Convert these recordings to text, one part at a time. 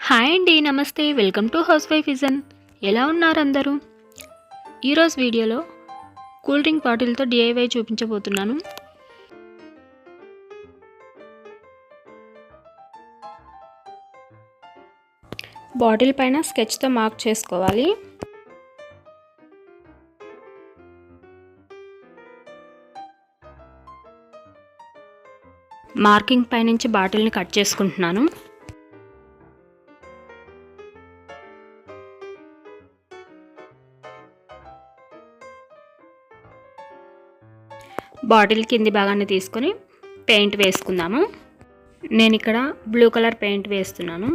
Hi అండి, నమస్తే. Welcome to house wife vision. ఎలా ఉన్నారు అందరూ? ఈరోజు వీడియోలో కూల్ డ్రింక్ బాటిల్తో డిఐవై చూపించబోతున్నాను. బాటిల్ పైన స్కెచ్తో మార్క్ చేసుకోవాలి. మార్కింగ్ పైనుంచి బాటిల్ని కట్ చేసుకుంటున్నాను. బాటిల్ కింది భాగాన్ని తీసుకొని పెయింట్ వేసుకుందాము. నేను ఇక్కడ బ్లూ కలర్ పెయింట్ వేస్తున్నాను.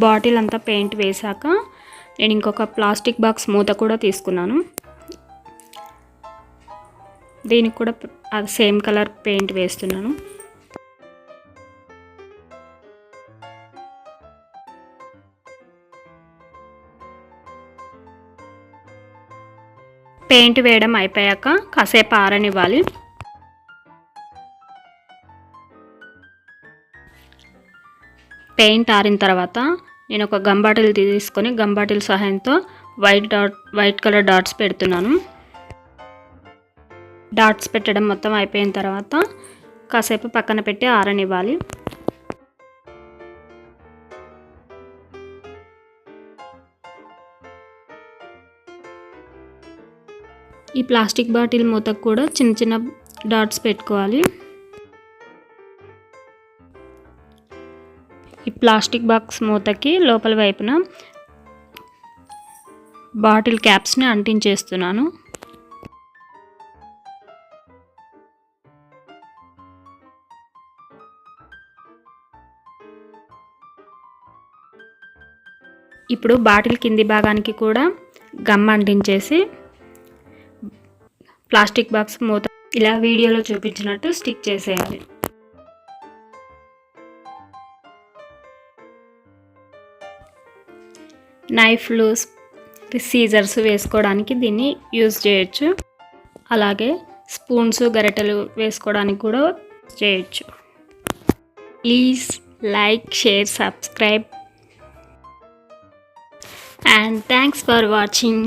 బాటిల్ అంతా పెయింట్ వేశాక నేను ఇంకొక ప్లాస్టిక్ బాక్స్ మూత కూడా తీసుకున్నాను. దీనికి కూడా అది సేమ్ కలర్ పెయింట్ వేస్తున్నాను. పెయింట్ వేయడం అయిపోయాక కాసేపు ఆరనివ్వాలి. పెయింట్ ఆరిన తర్వాత నేను ఒక గమ్ బాటిల్ తీసుకొని గమ్ బాటిల్ సహాయంతో వైట్ కలర్ డాట్స్ పెడుతున్నాను. డాట్స్ పెట్టడం మొత్తం అయిపోయిన తర్వాత కాసేపు పక్కన పెట్టి ఆరనివ్వాలి. ఈ ప్లాస్టిక్ బాటిల్ మూతకు కూడా చిన్న చిన్న డాట్స్ పెట్టుకోవాలి. ఈ ప్లాస్టిక్ బాక్స్ మూతకి లోపల వైపున బాటిల్ క్యాప్స్ని అంటించేస్తున్నాను. ఇప్పుడు బాటిల్ కింది భాగానికి కూడా గమ్ అంటించేసి ప్లాస్టిక్ బాక్స్ మూత ఇలా వీడియోలో చూపించినట్టు స్టిక్ చేసేయాలి. నైఫ్లు, సీజర్స్ వేసుకోవడానికి దీన్ని యూజ్ చేయొచ్చు. అలాగే స్పూన్స్, గరిటెలు వేసుకోవడానికి కూడా చేయొచ్చు. Please like, share, subscribe and thanks for watching.